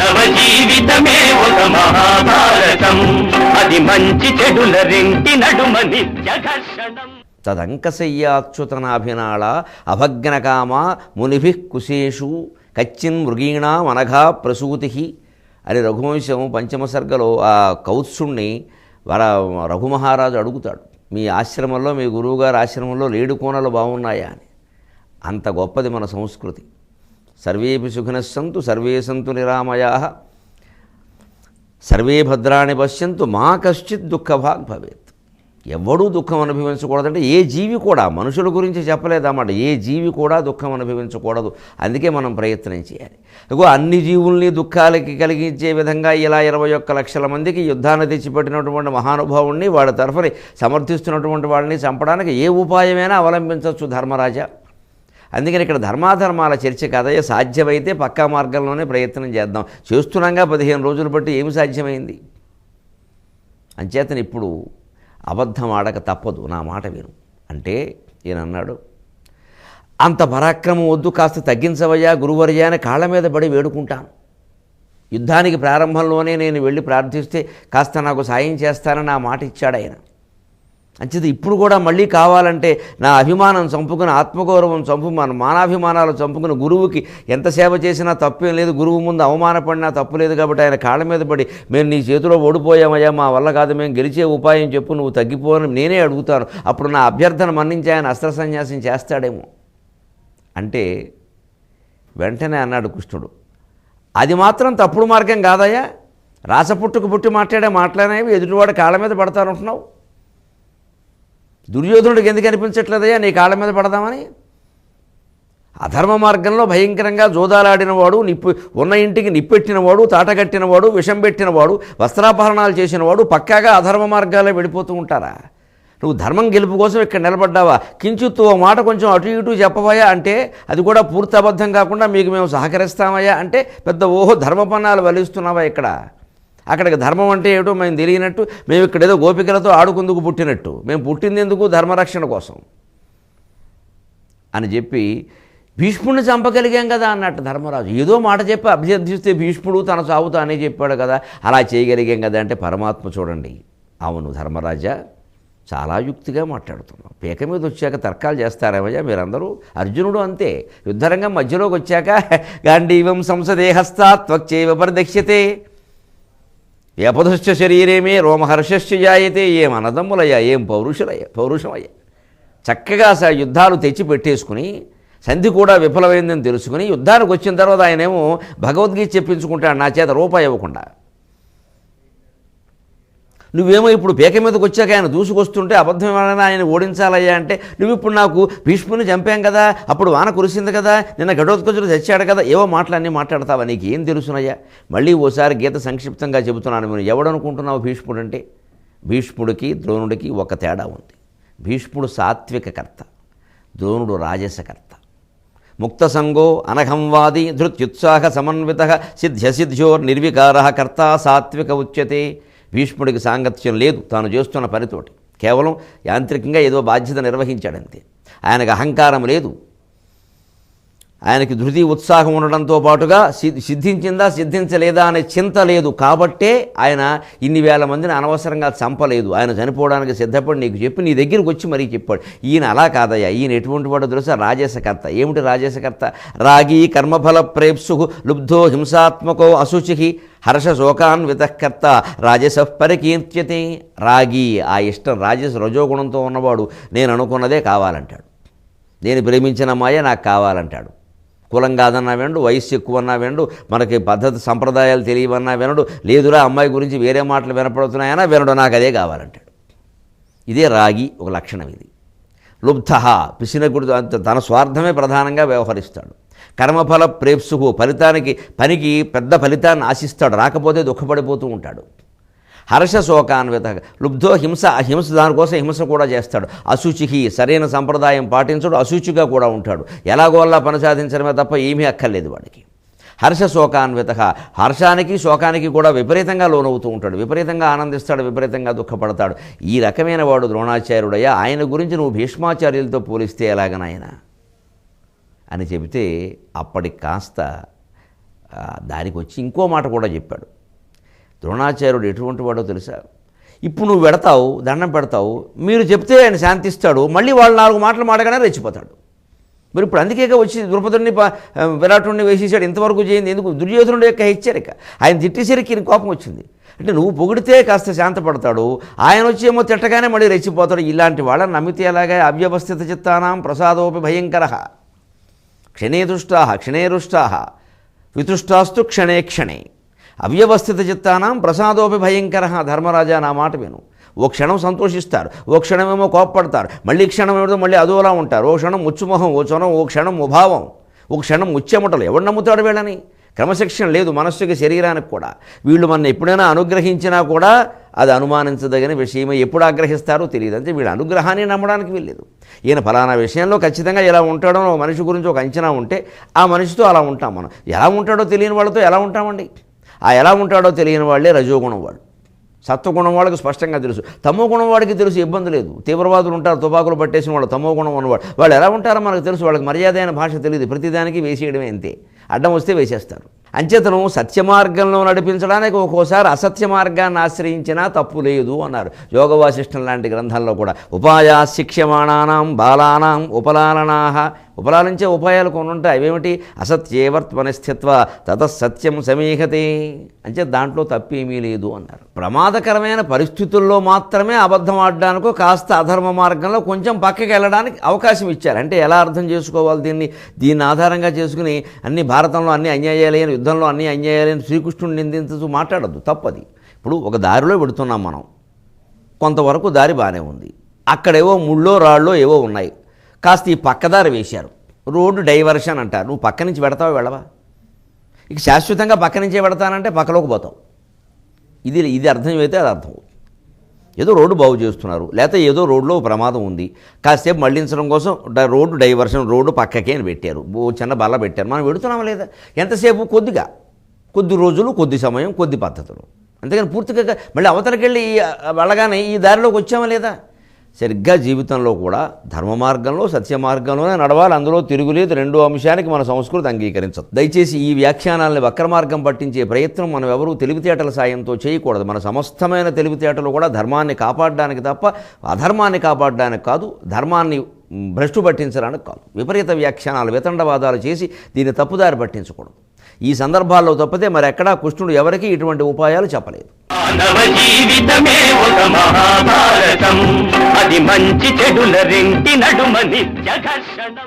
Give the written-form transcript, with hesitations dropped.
మానవ జీవితమే ఒక మహాభారతం, అది మంచి చెడుల రెంటి నడుమ నిత్య ఘర్షణం. తదంకశయ్యాచ్యుతనాభినాళ అభగ్నకామ మునిభిః కుశేషు కచ్చిన్ మృగీణామనఘా ప్రసూతి అని రఘువంశం పంచమ సర్గలో ఆ కౌత్సుణ్ణి రఘుమహారాజు అడుగుతాడు, మీ ఆశ్రమంలో మీ గురువుగారి ఆశ్రమంలో 7 కోణలు బాగున్నాయా అని. అంత గొప్పది మన సంస్కృతి. సర్వేపి సుఖినస్సంతు సర్వే సంతు నిరామయాః సర్వే భద్రాణి పశ్యంతు మా కశ్చిత్ దుఃఖభాగ్ భవేత్. ఎవడూ దుఃఖం అనుభవించకూడదంటే ఏ జీవి కూడా, మనుషుల గురించి చెప్పలేదన్నమాట, ఏ జీవి కూడా దుఃఖం అనుభవించకూడదు. అందుకే మనం ప్రయత్నం చేయాలి. అన్ని జీవుల్ని దుఃఖాలకి కలిగించే విధంగా ఇలా 21 లక్షల మందికి యుద్ధాన్ని తెచ్చిపెట్టినటువంటి మహానుభావుణ్ణి, వాడి తరఫుని సమర్థిస్తున్నటువంటి వాళ్ళని చంపడానికి ఏ ఉపాయమైనా అవలంబించవచ్చు ధర్మరాజా. అందుకని ఇక్కడ ధర్మాధర్మాల చర్చ కదయ్య. సాధ్యమైతే పక్కా మార్గంలోనే ప్రయత్నం చేద్దాం. చేస్తున్నాగా 15 రోజులు బట్టి ఏమి సాధ్యమైంది? అంచేతని ఇప్పుడు అబద్ధం ఆడక తప్పదు, నా మాట విను అంటే ఈయన అన్నాడు, అంత పరాక్రమం వద్దు, కాస్త తగ్గించవయ్యా గురువర్యా అని కాళ్ళ మీద పడి వేడుకుంటాను. యుద్ధానికి ప్రారంభంలోనే నేను వెళ్ళి ప్రార్థిస్తే కాస్త నాకు సాయం చేస్తానని నా మాట ఇచ్చాడు ఆయన. అంచేది ఇప్పుడు కూడా మళ్ళీ కావాలంటే నా అభిమానం చంపుకుని, ఆత్మగౌరవం చంపుకుని, మానాభిమానాలు చంపుకుని గురువుకి ఎంత సేవ చేసినా తప్పేం లేదు, గురువు ముందు అవమానపడినా తప్పు లేదు. కాబట్టి ఆయన కాళ్ళ మీద పడి, మేము నీ చేతిలో ఓడిపోయామయ్యా, మా వల్ల కాదు, మేము గెలిచే ఉపాయం చెప్పు, నువ్వు తగ్గిపోవని నేనే అడుగుతాను. అప్పుడు నా అభ్యర్థన మన్నించి ఆయన అస్త్ర సన్యాసం చేస్తాడేమో అంటే వెంటనే అన్నాడు కృష్ణుడు, అది మాత్రం తప్పుడు మార్గం కాదయ్యా. రాసపుట్టుకు పుట్టి మాట్లాడే మాట్లాడేవి ఎదుటివాడు కాళ్ళ మీద పడతానంటున్నావు. దుర్యోధనుడికి ఎందుకు అనిపించట్లేదయ్యా నీ కాళ్ళ మీద పడదామని? అధర్మ మార్గంలో భయంకరంగా జోదాలాడినవాడు, ఉన్న ఇంటికి నిప్పెట్టినవాడు, తాటగట్టినవాడు, విషం పెట్టినవాడు, వస్త్రాపహరణాలు చేసినవాడు పక్కాగా అధర్మ మార్గాల్లో వెళ్ళిపోతూ ఉంటారా? నువ్వు ధర్మం గెలుపు కోసం ఇక్కడ నిలబడ్డావా? కించిత్తు ఓ మాట కొంచెం అటు ఇటు చెప్పవయ్యా అంటే అది కూడా పూర్తి అబద్ధం కాకుండా మీకు మేము సహకరిస్తామయ్యా అంటే పెద్ద ధర్మపన్నాలు వలిస్తున్నావా ఇక్కడ? అక్కడికి ధర్మం అంటే ఏమిటో మేము తెలియనట్టు, మేము ఇక్కడ ఏదో గోపికలతో ఆడుకుందుకు పుట్టినట్టు, మేము పుట్టింది ఎందుకు? ధర్మరక్షణ కోసం అని చెప్పి భీష్ముడిని చంపగలిగాం కదా అన్నట్టు ధర్మరాజు. ఏదో మాట చెప్పి అభ్యర్థిస్తే భీష్ముడు తన చావు తానే చెప్పాడు కదా, అలా చేయగలిగాం కదా అంటే పరమాత్మ చూడండి, అవును ధర్మరాజా చాలా యుక్తిగా మాట్లాడుతున్నాం. పీక మీద వచ్చాక తర్కాలు చేస్తారేమయ్యా మీరందరూ? అర్జునుడు అంతే, యుద్ధరంగం మధ్యలోకి వచ్చాక గాంధీవం సంసదేహస్తాత్వక్చేవ పరిదక్ష్యతే వ్యపధశ్చ శరీరేమే రోమహర్షశ్చ జాయతే. ఏం అన్నదమ్ములయ్యా, ఏం పౌరుషమయ్యా. చక్కగా యుద్ధాలు తెచ్చి పెట్టేసుకుని సంధి కూడా విఫలమైందని తెలుసుకుని యుద్ధానికి వచ్చిన తర్వాత ఆయనేమో భగవద్గీత చెప్పించుకుంటాడు నా చేత రూపాయి ఇవ్వకుండా. నువ్వేమో ఇప్పుడు పీక మీదకి వచ్చాక ఆయన దూసుకొస్తుంటే అబద్ధం ఏమైనా ఆయన ఓడించాలయ్యా అంటే నువ్వు ఇప్పుడు నాకు భీష్ముని చంపాం కదా, అప్పుడు వాన కురిసింది కదా, నిన్న ఘటోత్కచుడు తెచ్చాడు కదా, ఏవో మాటలన్నీ మాట్లాడతావా? నీకు ఏం తెలుసునయ్యా? మళ్ళీ ఓసారి గీత సంక్షిప్తంగా చెబుతున్నాను. మీరు ఎవడనుకుంటున్నావు భీష్ముడు అంటే? భీష్ముడికి ద్రోణుడికి ఒక తేడా ఉంది. భీష్ముడు సాత్వికకర్త, ద్రోణుడు రాజసకర్త. ముక్తసంగో అనఘంవాది ధృత్యుత్సాహ సమన్విత సిద్ధ్యసిద్ధ్యోర్ నిర్వికార కర్త సాత్విక ఉచ్యతే. భీష్ముడికి సాంగత్యం లేదు తాను చేస్తున్న పనితోటి, కేవలం యాంత్రికంగా ఏదో బాధ్యత నిర్వహించాడంతే. ఆయనకు అహంకారం లేదు, ఆయనకి ధృతి ఉత్సాహం ఉండడంతో పాటుగా సిద్ధించిందా సిద్ధించలేదా అనే చింత లేదు. కాబట్టే ఆయన ఇన్ని వేల మందిని అనవసరంగా చంపలేదు. ఆయన చనిపోవడానికి సిద్ధపడి నీకు చెప్పి నీ దగ్గరికి వచ్చి మరీ చెప్పాడు. ఈయన అలా కాదయ్యా, ఈయన ఎటువంటి వాడో తెలుసా? రాజసకర్త. ఏమిటి రాజసకర్త? రాగి కర్మఫల ప్రేప్సు లుబ్ధో హింసాత్మకో అశుచి హర్షశోకాన్వితకర్త రాజస పరికీర్త్యతే. రాగి ఆ ఇష్టం రాజస రజోగుణంతో ఉన్నవాడు నేను అనుకున్నదే కావాలంటాడు, నేను ప్రేమించిన అమ్మాయే నాకు కావాలంటాడు. కులం కాదన్నా వెండు, వయస్సు ఎక్కువన్నా వెండు, మనకి పద్ధతి సంప్రదాయాలు తెలియవన్నా వినడు, లేదురా అమ్మాయి గురించి వేరే మాటలు వినపడుతున్నాయన్నా వినడు, నాకు అదే కావాలంటాడు. ఇదే రాగి ఒక లక్షణం. ఇది లుబ్ధ పిసినగుడు, తన స్వార్థమే ప్రధానంగా వ్యవహరిస్తాడు. కర్మఫల ప్రేప్సుకు పనికి పెద్ద ఫలితాన్ని ఆశిస్తాడు, రాకపోతే దుఃఖపడిపోతూ ఉంటాడు. హర్షశోకాన్విత లుబ్ధో హింస దానికోసం హింస కూడా చేస్తాడు. అశుచికి సరైన సంప్రదాయం పాటించడు, అశుచిగా కూడా ఉంటాడు. ఎలాగోలా పని సాధించడమే తప్ప ఏమీ అక్కర్లేదు వాడికి. హర్షశోకాన్విత హర్షానికి శోకానికి కూడా విపరీతంగా లోనవుతూ ఉంటాడు, విపరీతంగా ఆనందిస్తాడు, విపరీతంగా దుఃఖపడతాడు. ఈ రకమైన వాడు ద్రోణాచార్యుడయ్యా. ఆయన గురించి నువ్వు భీష్మాచార్యులతో పోలిస్తే ఎలాగనైనా అని చెబితే అప్పటికి కాస్త దానికి వచ్చి ఇంకో మాట కూడా చెప్పాడు. ద్రోణాచార్యుడు ఎటువంటి వాడో తెలుసా? ఇప్పుడు నువ్వు పెడతావు, దండం పెడతావు, మీరు చెప్తే ఆయన శాంతిస్తాడు, మళ్ళీ వాళ్ళు 4 మాటలు మాడగానే రెచ్చిపోతాడు. మరి ఇప్పుడు అందుకేగా వచ్చి ద్రుపదుడిని విరాటుడిని వేసేసాడు. ఇంతవరకు చేయింది ఎందుకు? దుర్యోధనుడు యొక్క హెచ్చరిక. ఆయన తిట్టేసరికి ఈయన కోపం వచ్చింది. అంటే నువ్వు పొగిడితే కాస్త శాంతపడతాడు, ఆయన వచ్చేమో తిట్టగానే మళ్ళీ రెచ్చిపోతాడు. ఇలాంటి వాళ్ళని నమ్మితే ఎలాగా? అవ్యవస్థిత చిత్తానాం ప్రసాదోపి భయంకర క్షణే దుష్టా క్షణే రుష్టా వితుష్టాస్తు క్షణే క్షణే అవ్యవస్థిత చిత్తానాం ప్రసాదోపి భయంకర. ధర్మరాజా నా మాట విను. ఓ క్షణం సంతోషిస్తారు, ఓ క్షణమేమో కోప్పడతారు, మళ్ళీ క్షణం ఏమిటో మళ్ళీ అదోలా ఉంటారు. ఓ క్షణం ముచ్చుమొహం, ఓ క్షణం ముభావం, ఓ క్షణం ముచ్చెమటలు. ఎవడు నమ్ముతాడు వీళ్ళని? క్రమశిక్షణ లేదు మనస్సుకి, శరీరానికి కూడా. వీళ్ళు మన ఎప్పుడైనా అనుగ్రహించినా కూడా అది అనుమానించదగిన విషయమే. ఎప్పుడు ఆగ్రహిస్తారో తెలియదు. అంటే వీళ్ళ అనుగ్రహాన్ని నమ్మడానికి వీల్లేదు. ఈయన ఫలానా విషయంలో ఖచ్చితంగా ఎలా ఉంటాడో ఒక మనిషి గురించి ఒక అంచనా ఉంటే ఆ మనిషితో అలా ఉంటాం మనం. ఎలా ఉంటాడో తెలియని వాళ్ళతో ఎలా ఉంటామండి? ఆ ఎలా ఉంటాడో తెలియని వాళ్ళే రజోగుణం వాడు. సత్వగుణం వాళ్ళకి స్పష్టంగా తెలుసు, తమో గుణం వాడికి తెలుసు, ఇబ్బంది లేదు. తీవ్రవాదులు ఉంటారు, తుపాకులు పట్టేసిన వాళ్ళు, తమో గుణం ఉన్నవాడు. వాళ్ళు ఎలా ఉంటారో మనకు తెలుసు. వాళ్ళకి మర్యాద అయిన భాష తెలియదు, ప్రతిదానికి వేసేయడమే అంతే. అడ్డం వస్తే వేసేస్తారు. అంచేతను సత్య మార్గంలో నడిపించడానికి ఒక్కోసారి అసత్య మార్గాన్ని ఆశ్రయించినా తప్పు లేదు అన్నారు యోగ వాసిష్టం లాంటి గ్రంథాల్లో కూడా. ఉపాయా శిక్ష్యమాణానాం బాలానాం ఉపలాలనాహ. ఉపలాలించే ఉపాయాలు కొన్ని ఉంటాయి. అవేమిటి? అసత్యేవర్త్మని స్థిత్వ తతసత్యం సమీహతే. అంటే దాంట్లో తప్పేమీ లేదు అన్నారు. ప్రమాదకరమైన పరిస్థితుల్లో మాత్రమే అబద్ధం ఆడడానికో కాస్త అధర్మ మార్గంలో కొంచెం పక్కకి వెళ్ళడానికి అవకాశం ఇచ్చారు. అంటే ఎలా అర్థం చేసుకోవాలి దీన్ని ఆధారంగా చేసుకుని అన్ని భారతంలో అన్ని అన్యాయాలైన, యుద్ధంలో అన్ని అన్యాయాలైన శ్రీకృష్ణుని నిందించు మాట్లాడద్దు, తప్పది. ఇప్పుడు ఒక దారిలో పెడుతున్నాం మనం, కొంతవరకు దారి బాగానే ఉంది, అక్కడేవో ముళ్ళో రాళ్ళో ఏవో ఉన్నాయి, కాస్త ఈ పక్కదారి వేశారు, రోడ్డు డైవర్షన్ అంటారు. నువ్వు పక్క నుంచి పెడతావా వెళ్ళవా? ఇక శాశ్వతంగా పక్క నుంచే పెడతానంటే పక్కలోకి పోతావు. ఇది అర్థమైతే అది అర్థం. ఏదో రోడ్డు బాగు చేస్తున్నారు, లేకపోతే ఏదో రోడ్లో ప్రమాదం ఉంది, కాసేపు మళ్లించడం కోసం రోడ్డు డైవర్షన్, రోడ్డు పక్కకే అని పెట్టారు, చిన్న బల్ల పెట్టారు. మనం పెడుతున్నామా లేదా? ఎంతసేపు? కొద్ది రోజులు, కొద్ది సమయం, కొద్ది పద్ధతులు. అంతేగాని పూర్తిగా మళ్ళీ అవతలకి వెళ్ళి వెళ్ళగానే ఈ దారిలోకి వచ్చామా లేదా? సరిగ్గా జీవితంలో కూడా ధర్మ మార్గంలో, సత్య మార్గంలోనే నడవాలి. అందులో తిరుగులేదు. రెండో అంశానికి మన సంస్కృతి అంగీకరించదు. దయచేసి ఈ వ్యాఖ్యానాలను వక్రమార్గం పట్టించే ప్రయత్నం మనం ఎవరూ తెలివితేటల సాయంతో చేయకూడదు. మన సమస్తమైన తెలివితేటలు కూడా ధర్మాన్ని కాపాడడానికి తప్ప అధర్మాన్ని కాపాడడానికి కాదు, ధర్మాన్ని భ్రష్టు పట్టించడానికి కాదు. విపరీత వ్యాఖ్యానాలు, వితండవాదాలు చేసి దీన్ని తప్పుదారి పట్టించకూడదు. ఈ సందర్భాల్లో తప్పితే మరెక్కడా కృష్ణుడు ఎవరికీ ఇటువంటి ఉపాయాలు చెప్పలేదు. మానవ జీవితమే ఒక మహాభారతం, అది మంచి చెడుల రెంటి నడుమ నిత్య ఘర్షణం.